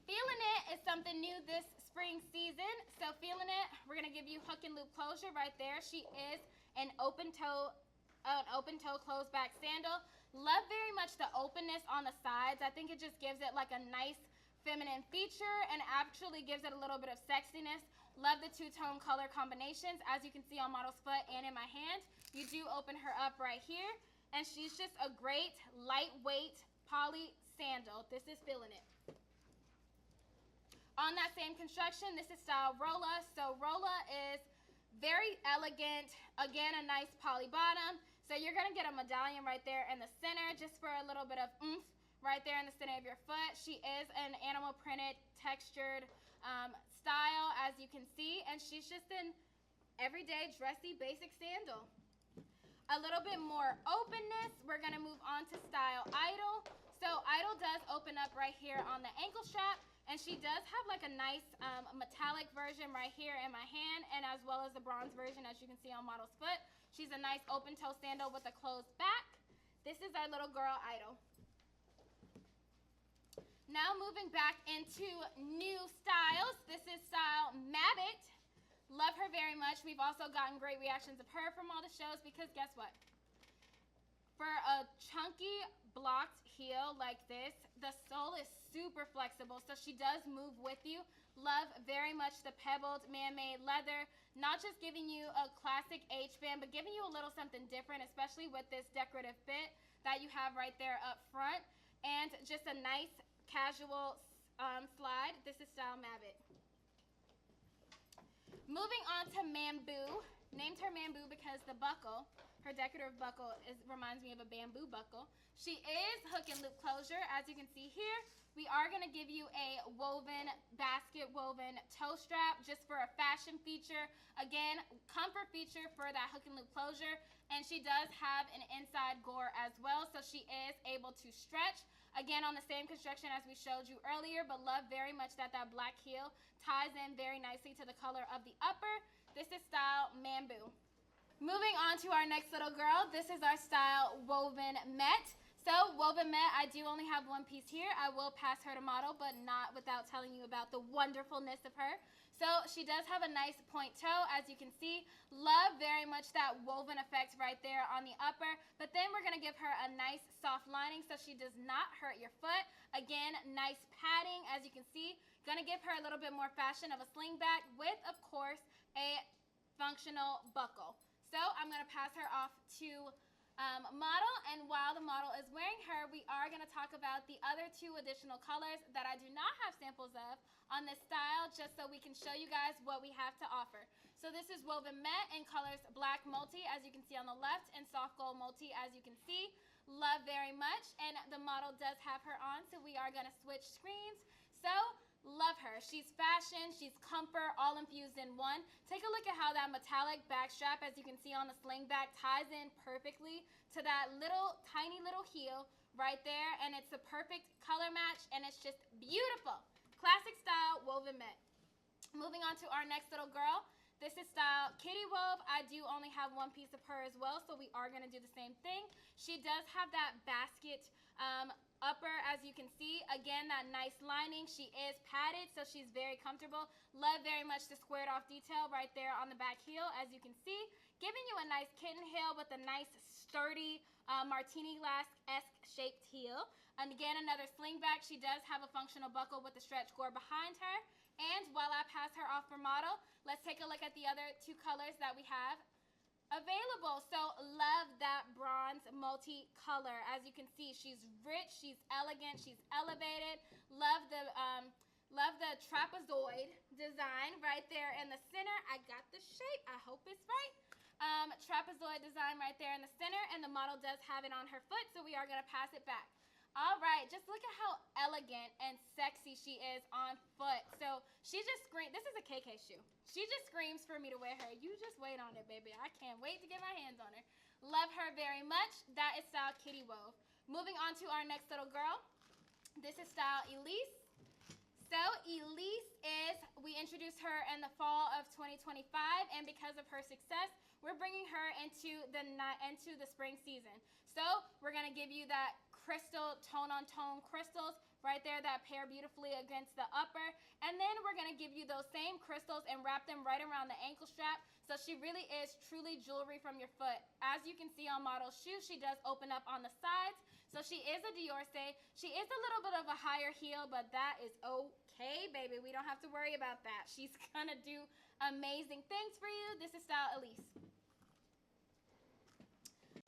Feeling It is something new this spring season. So Feeling It, we're going to give you hook and loop closure right there. She is an open toe an open toe closed back sandal. Love very much the openness on the sides. I think it just gives it like a nice feminine feature and actually gives it a little bit of sexiness. Love the two-tone color combinations. As you can see on model's foot and in my hand, you do open her up right here, and she's just a great lightweight poly sandal. This is feeling it. On that same construction, this is style Rolla. So Rolla is very elegant. Again, a nice poly bottom. So you're going to get a medallion right there in the center just for a little bit of oomph right there in the center of your foot. She is an animal printed, textured style, as you can see. And she's just an everyday, dressy, basic sandal. A little bit more openness. We're going to move on to style Idol. So Idol does open up right here on the ankle strap. And she does have like a nice metallic version right here in my hand, and as well as the bronze version, as you can see on model's foot. She's a nice open toe sandal with a closed back. This is our little girl Idol. Now moving back into new styles. This is style Mabbit. Love her very much. We've also gotten great reactions of her from all the shows because guess what? For a chunky blocked heel like this, the sole is super flexible, so she does move with you. Love very much the pebbled man-made leather, not just giving you a classic H-band, but giving you a little something different, especially with this decorative fit that you have right there up front, and just a nice casual slide. This is style Mabbit. Moving on to Mamboo. Named her Mamboo because the buckle, her decorative buckle, reminds me of a bamboo buckle. She is hook and loop closure. As you can see here, we are going to give you a woven, basket woven toe strap just for a fashion feature. Again, comfort feature for that hook and loop closure. And she does have an inside gore as well, so she is able to stretch. Again, on the same construction as we showed you earlier, but love very much that that black heel ties in very nicely to the color of the upper. This is style Mamboo. Moving on to our next little girl, this is our style Woven Met. So Woven Met, I do only have one piece here. I will pass her to model, but not without telling you about the wonderfulness of her. So she does have a nice point toe, as you can see. Love very much that woven effect right there on the upper. But then we're going to give her a nice soft lining so she does not hurt your foot. Again, nice padding, as you can see. Going to give her a little bit more fashion of a slingback with, of course, a functional buckle. So I'm going to pass her off to model, and while the model is wearing her, we are going to talk about the other two additional colors that I do not have samples of on this style, just so we can show you guys what we have to offer. So this is Woven Met in colors Black Multi, as you can see on the left, and Soft Gold Multi, as you can see. Love very much, and the model does have her on, so we are going to switch screens. So love her. She's fashion, she's comfort, all infused in one. Take a look at how that metallic back strap, as you can see on the sling back, ties in perfectly to that little, tiny little heel right there. And it's the perfect color match, and it's just beautiful. Classic style Woven Met. Moving on to our next little girl. This is style Kitty Wove. I do only have one piece of her as well, so we are going to do the same thing. She does have that basket upper, as you can see. Again, that nice lining. She is padded, so she's very comfortable. Love very much the squared off detail right there on the back heel, as you can see. Giving you a nice kitten heel with a nice sturdy martini glass-esque shaped heel. And again, another sling back. She does have a functional buckle with the stretch gore behind her. And while I pass her off for model, let's take a look at the other two colors that we have available. So love that bronze multi-color. As you can see, she's rich, she's elegant, she's elevated. Love the trapezoid design right there in the center. I got the shape. I hope it's right. Trapezoid design right there in the center, and the model does have it on her foot, so we are going to pass it back. All right, just look at how elegant and sexy she is on foot. So she just screams. This is a KK shoe. She just screams for me to wear her. You just wait on it, baby. I can't wait to get my hands on her. Love her very much. That is style Kitty Wove. Moving on to our next little girl. This is style Elise. So Elise we introduced her in the fall of 2025, and because of her success, we're bringing her into the spring season. So we're going to give you that crystal, tone-on-tone crystals right there that pair beautifully against the upper. And then we're going to give you those same crystals and wrap them right around the ankle strap So she really is truly jewelry from your foot. As you can see on model's shoe, she does open up on the sides. So she is a Diorce. She is a little bit of a higher heel, but that is okay, baby. We don't have to worry about that. She's gonna do amazing things for you. This is style Elise.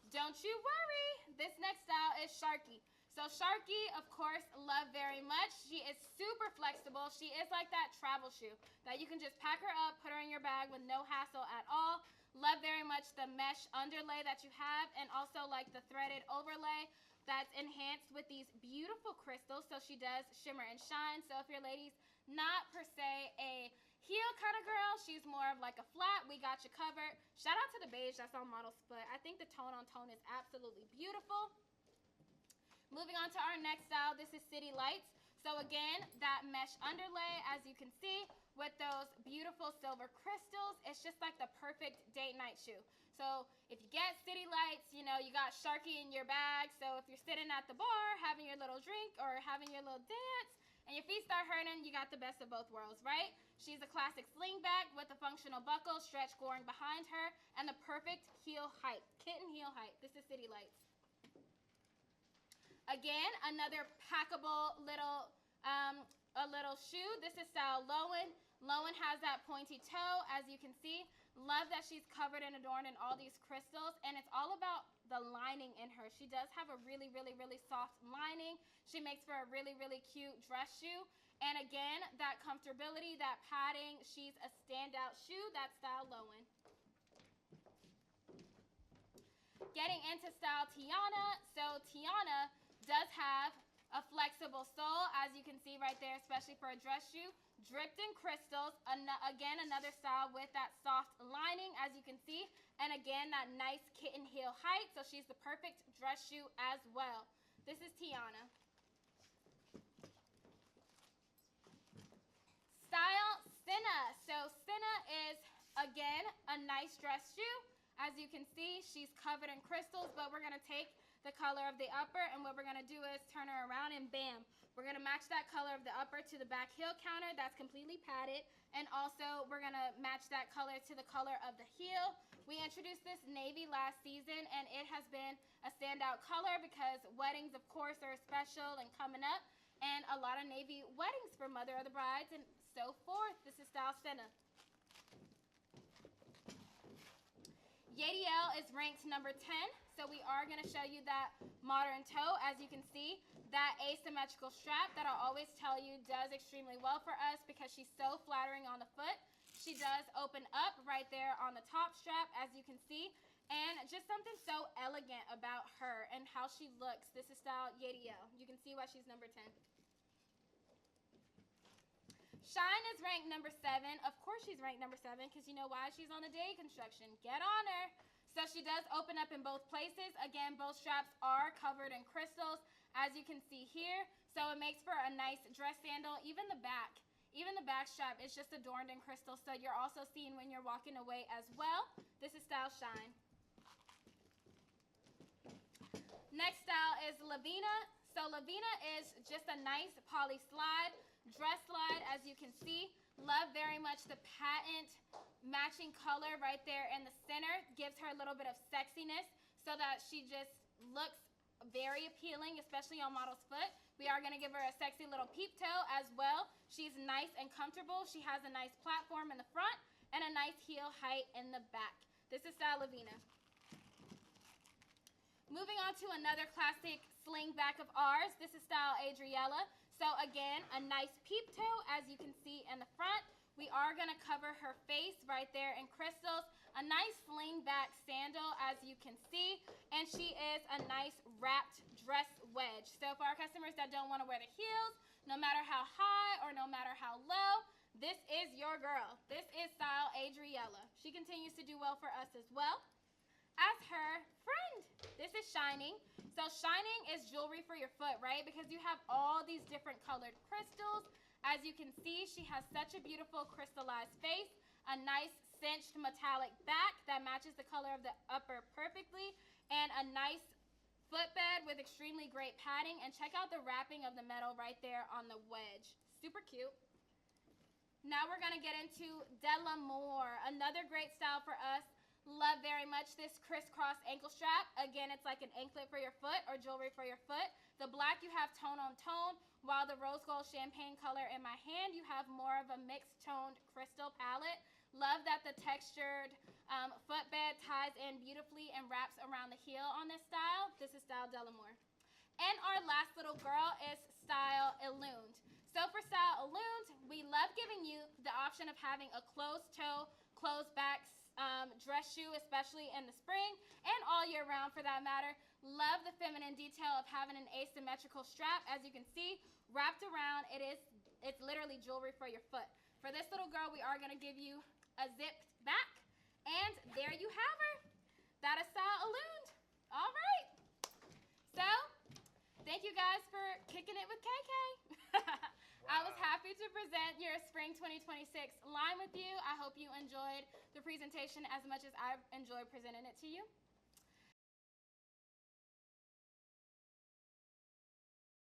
Don't you worry. This next style is Sharky. So Sharky, of course, love very much. She is super flexible. She is like that travel shoe that you can just pack her up, put her in your bag with no hassle at all. Love very much the mesh underlay that you have, and also like the threaded overlay that's enhanced with these beautiful crystals. So she does shimmer and shine. So if your lady's not per se a heel kind of girl, she's more of like a flat, we got you covered. Shout out to the beige that's on model's foot. I think the tone on tone is absolutely beautiful. Moving on to our next style, this is City Lights. So again, that mesh underlay, as you can see, with those beautiful silver crystals, it's just like the perfect date night shoe. So if you get City Lights, you know, you got Sharky in your bag. So if you're sitting at the bar, having your little drink or having your little dance, and your feet start hurting, you got the best of both worlds, right? She's a classic slingback with a functional buckle, stretch goring behind her, and the perfect heel height, kitten heel height. This is City Lights. Again, another packable little shoe. This is style Lowen. Lowen has that pointy toe, as you can see. Love that she's covered and adorned in all these crystals, and it's all about the lining in her. She does have a really, really, really soft lining. She makes for a really, really cute dress shoe. And again, that comfortability, that padding, she's a standout shoe. That's style Lowen. Getting into style Tiana. So Tiana does have a flexible sole, as you can see right there, especially for a dress shoe, dripped in crystals. Again, another style with that soft lining, as you can see, and again, that nice kitten heel height, so she's the perfect dress shoe as well. This is Tiana. Style Senna. So Senna is, again, a nice dress shoe. As you can see, she's covered in crystals, but we're going to take the color of the upper, and what we're going to do is turn her around, and bam, we're going to match that color of the upper to the back heel counter that's completely padded, and also we're going to match that color to the color of the heel. We introduced this navy last season, and it has been a standout color because weddings, of course, are special and coming up, and a lot of navy weddings for mother of the brides and so forth. This is style Senna. Yadiel is ranked number 10, so we are going to show you that modern toe. As you can see, that asymmetrical strap that I always tell you does extremely well for us because she's so flattering on the foot. She does open up right there on the top strap, as you can see, and just something so elegant about her and how she looks. This is style Yadiel. You can see why she's number 10. Shine is ranked number 7. Of course she's ranked number 7 because you know why? She's on the day construction. Get on her. So she does open up in both places. Again, both straps are covered in crystals, as you can see here. So it makes for a nice dress sandal. Even the back strap is just adorned in crystals. So you're also seeing when you're walking away as well. This is style Shine. Next style is Lavina. So Lavina is just a nice poly slide. Dress slide, as you can see. Love very much the patent matching color right there in the center. Gives her a little bit of sexiness so that she just looks very appealing, especially on model's foot. We are going to give her a sexy little peep toe as well. She's nice and comfortable. She has a nice platform in the front and a nice heel height in the back. This is style Lavina. Moving on to another classic sling back of ours. This is style Adriella. So again, a nice peep toe, as you can see in the front. We are going to cover her face right there in crystals. A nice sling back sandal, as you can see. And she is a nice wrapped dress wedge. So for our customers that don't want to wear the heels, no matter how high or no matter how low, this is your girl. This is style Adriella. She continues to do well for us as well. As her friend, this is Shining. So Shining is jewelry for your foot, right? Because you have all these different colored crystals. As you can see, she has such a beautiful crystallized face, a nice cinched metallic back that matches the color of the upper perfectly, and a nice footbed with extremely great padding. And check out the wrapping of the metal right there on the wedge. Super cute. Now we're going to get into Delamore, another great style for us. Love very much this crisscross ankle strap. Again, it's like an anklet for your foot or jewelry for your foot. The black you have tone on tone, while the rose gold champagne color in my hand, you have more of a mixed toned crystal palette. Love that the textured footbed ties in beautifully and wraps around the heel on this style. This is style Delamore. And our last little girl is style Illumined. So for style Illumined, we love giving you the option of having a closed toe, closed back dress shoe, especially in the spring and all year round for that matter. Love the feminine detail of having an asymmetrical strap, as you can see, wrapped around. It's literally jewelry for your foot. For this little girl, we are going to give you a zipped back, and there you have her. That is style Illumined. All right. So, thank you guys for kicking it with KK. I was happy to present your Spring 2026 line with you. I hope you enjoyed the presentation as much as I enjoyed presenting it to you.